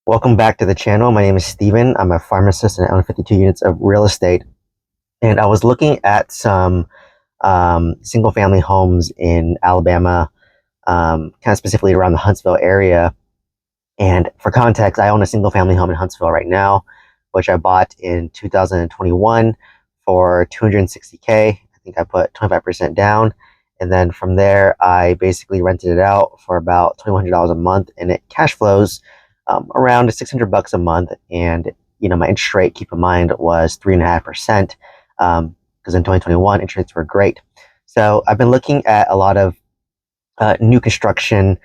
Welcome back to the channel. My name is Steven. I'm a pharmacist and I own 52 units of real estate. And I was looking at some single family homes in Alabama, kind of specifically around the Huntsville area. And for context, I own a single family home in Huntsville right now, which I bought in 2021 for 260K. I think I put 25% down. And then from there, I basically rented it out for about $2,100 a month, and it cash flows around $600 a month. And my interest rate, keep in mind, was 3.5%, because in 2021 interest rates were great. So I've been looking at a lot of new construction,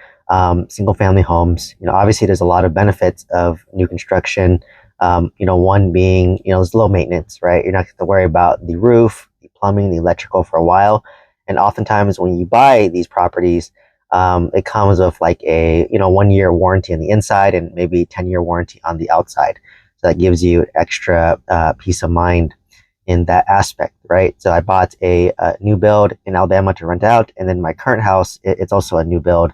single family homes. Obviously there's a lot of benefits of new construction. One being, it's low maintenance, right? You're not going to worry about the roof, the plumbing, the electrical for a while. And oftentimes when you buy these properties, it comes with like a 1 year warranty on the inside and maybe 10-year warranty on the outside. So that gives you extra peace of mind in that aspect, right? So I bought a new build in Alabama to rent out, and then my current house, it's also a new build,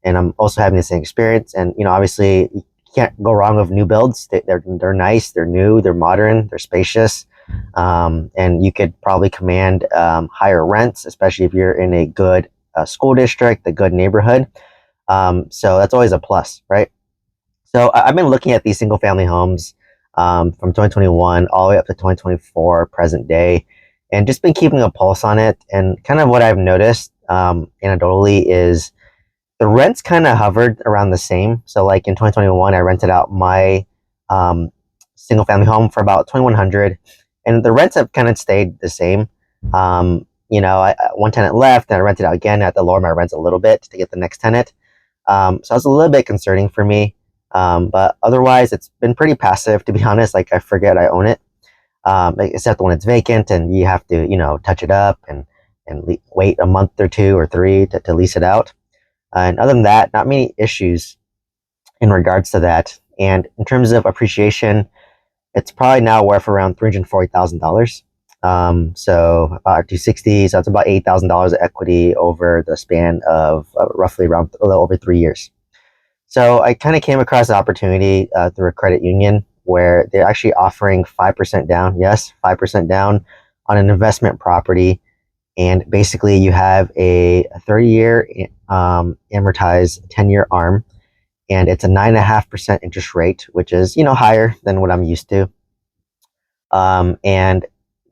and I'm also having the same experience. And obviously you can't go wrong with new builds. They're nice, they're new, they're modern, they're spacious, and you could probably command higher rents, especially if you're in a good school district, a good neighborhood. So that's always a plus, right? So I've been looking at these single family homes from 2021 all the way up to 2024 present day, and just been keeping a pulse on it. And kind of what I've noticed anecdotally is the rents kind of hovered around the same. So like in 2021, I rented out my single family home for about 2,100, and the rents have kind of stayed the same. One tenant left, and I rented out again. I had to lower my rents a little bit to get the next tenant. So it was a little bit concerning for me. But otherwise, it's been pretty passive, to be honest. Like, I forget I own it, except when it's vacant and you have to, touch it up and wait a month or two or three to lease it out. And other than that, not many issues in regards to that. And in terms of appreciation, it's probably now worth around $340,000. So about 260, so it's about $8,000 of equity over the span of roughly around a little over 3 years. So I kind of came across the opportunity through a credit union where they're actually offering 5% down. Yes, 5% down on an investment property. And basically you have a 30-year amortized 10-year ARM, and it's a 9.5% interest rate, which is, higher than what I'm used to. And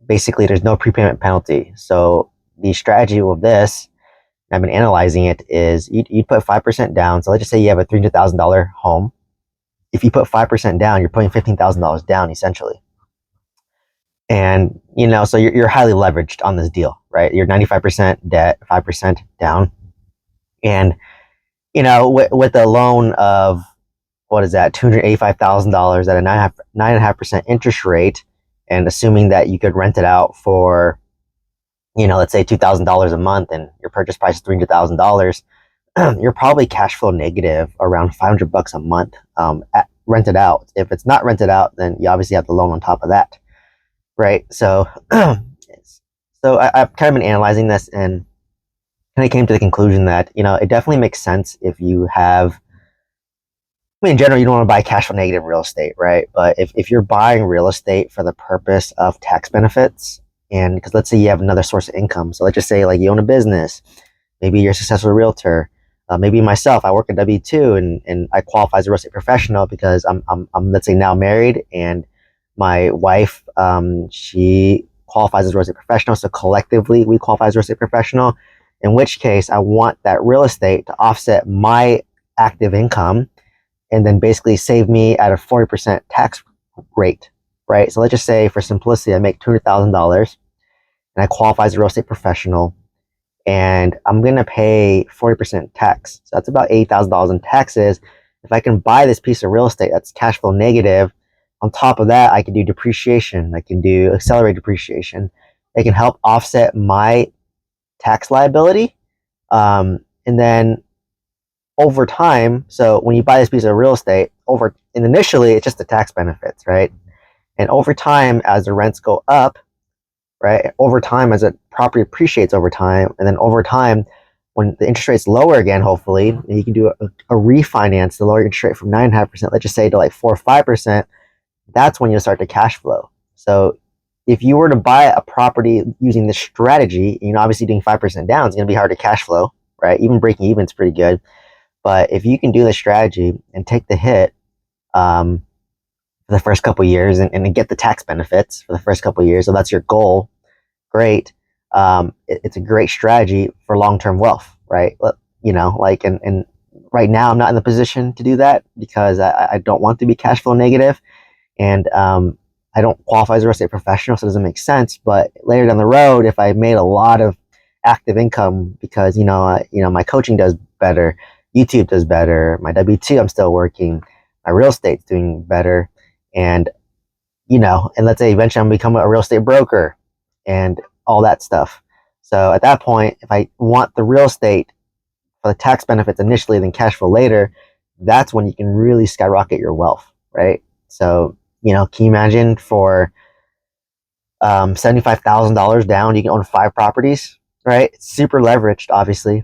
basically there's no prepayment penalty. So the strategy with this, I've been analyzing it, is you'd put 5% down. So let's just say you have a $300,000 home. If you put 5% down, you're putting $15,000 down essentially. And, so you're highly leveraged on this deal, right? You're 95% debt, 5% down. And, with a loan of, what is that, $285,000 at a 9.5% interest rate, and assuming that you could rent it out for, let's say $2,000 a month, and your purchase price is $300,000, you're probably cash flow negative around $500 a month rented out. If it's not rented out, then you obviously have the loan on top of that, right? So, I've kind of been analyzing this and kind of came to the conclusion that it definitely makes sense if you have. I mean, in general, you don't want to buy cash flow negative real estate, right? But if you're buying real estate for the purpose of tax benefits, and because let's say you have another source of income, so let's just say like you own a business, maybe you're a successful realtor, maybe myself, I work a W-2 and I qualify as a real estate professional because I'm let's say now married, and my wife, she qualifies as a real estate professional, so collectively we qualify as a real estate professional. In which case, I want that real estate to offset my active income, and then basically save me at a 40% tax rate, right? So let's just say, for simplicity, I make $200,000 and I qualify as a real estate professional, and I'm going to pay 40% tax. So that's about $8,000 in taxes. If I can buy this piece of real estate that's cash flow negative, on top of that, I can do depreciation. I can do accelerated depreciation. It can help offset my tax liability. And then over time, so when you buy this piece of real estate, and initially it's just the tax benefits, right? And over time, as the rents go up, right? Over time, as a property appreciates over time, and then over time, when the interest rate's lower again, hopefully, and you can do a refinance to lower your interest rate from 9.5%, let's just say, to like 4 or 5%, that's when you'll start to cash flow. So if you were to buy a property using this strategy, obviously doing 5% down is going to be hard to cash flow, right? Even breaking even is pretty good. But if you can do the strategy and take the hit for the first couple of years and get the tax benefits for the first couple of years, so that's your goal, great. It's a great strategy for long-term wealth, right? And right now I'm not in the position to do that because I don't want to be cash flow negative, and I don't qualify as a real estate professional, so it doesn't make sense. But later down the road, if I made a lot of active income because my coaching does better, YouTube does better, my W-2 I'm still working, my real estate's doing better, and and let's say eventually I'm gonna become a real estate broker and all that stuff. So at that point, if I want the real estate for the tax benefits initially, then cash flow later, that's when you can really skyrocket your wealth, right? So, can you imagine for $75,000 down, you can own 5 properties, right? It's super leveraged, obviously,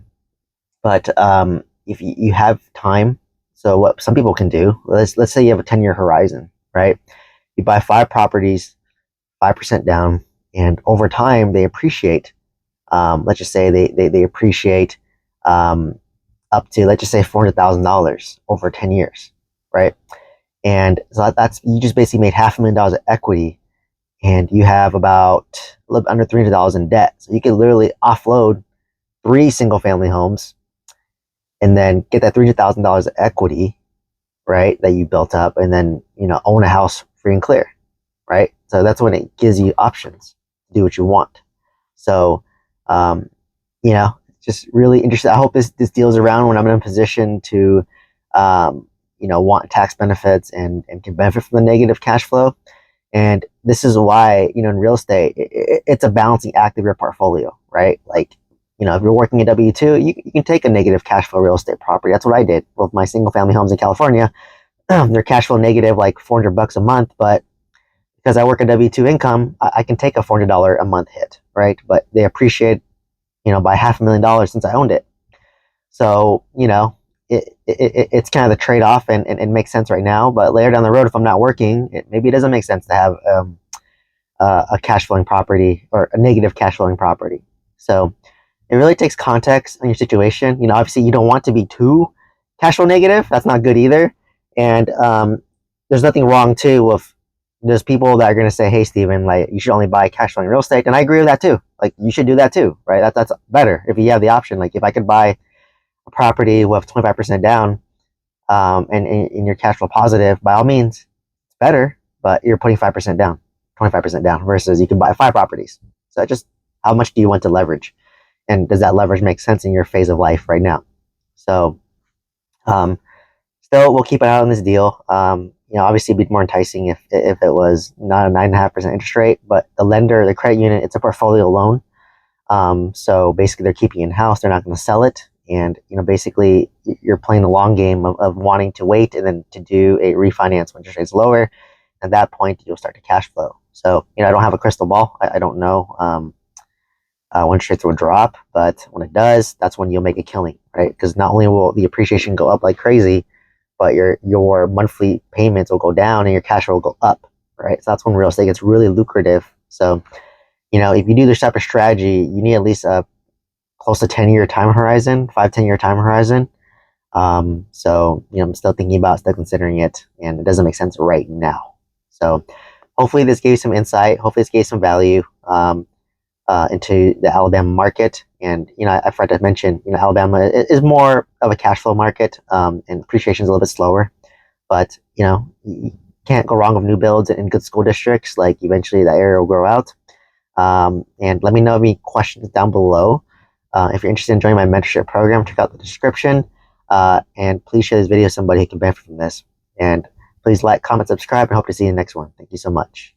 but if you have time, so what some people can do, let's say you have a 10-year horizon, right? You buy 5 properties, 5% down, and over time they appreciate. Let's just say they appreciate up to, let's just say, $400,000 over 10 years, right? And so that's, you just basically made $500,000 of equity, and you have about a little under $300 in debt. So you could literally offload 3 single family homes and then get that $300,000 of equity, right, that you built up, and then own a house free and clear, right? So that's when it gives you options to do what you want. So just really interested. I hope this deal's around when I'm in a position to want tax benefits and can benefit from the negative cash flow. And this is why, in real estate, it's a balancing act of your portfolio, right? Like, if you're working at W-2, you can take a negative cash flow real estate property. That's what I did with my single family homes in California. They're cash flow negative, like $400 a month, but because I work a W-2 income, I can take a $400 a month hit, right? But they appreciate, by $500,000 since I owned it. So, it's kind of the trade-off, and it makes sense right now. But later down the road, if I'm not working, maybe it doesn't make sense to have a cash flowing property or a negative cash flowing property. So it really takes context on your situation. Obviously you don't want to be too cash flow negative. That's not good either. And there's nothing wrong too with, there's people that are going to say, hey, Steven, like, you should only buy cash flowing real estate. And I agree with that too. Like, you should do that too, right? That's better if you have the option. Like, if I could buy a property with 25% down, and you're cash flow positive, by all means, it's better, but you're putting 5% down, 25% down, versus you can buy 5 properties. So just, how much do you want to leverage? And does that leverage make sense in your phase of life right now? So, still, we'll keep an eye on this deal. Obviously it'd be more enticing if it was not a 9.5% interest rate, but the lender, the credit unit, it's a portfolio loan. So basically they're keeping it in-house. They're not going to sell it. And, basically you're playing the long game of wanting to wait and then to do a refinance when interest rates lower. At that point, you'll start to cash flow. So, I don't have a crystal ball. I don't know when interest rates will drop, but when it does, that's when you'll make a killing, right? Because not only will the appreciation go up like crazy, but your monthly payments will go down and your cash flow will go up, right? So that's when real estate gets really lucrative. So, if you do this type of strategy, you need at least a close to 10-year time horizon, 5-10-year time horizon. So, I'm still thinking about, still considering it, and it doesn't make sense right now. So hopefully this gave you some insight. Hopefully this gave some value into the Alabama market. And, I forgot to mention, Alabama is more of a cash flow market, and appreciation is a little bit slower. But, you can't go wrong with new builds in good school districts. Like, eventually that area will grow out. And let me know any questions down below. If you're interested in joining my mentorship program, check out the description. And please share this video with somebody who can benefit from this. And please like, comment, subscribe, and hope to see you in the next one. Thank you so much.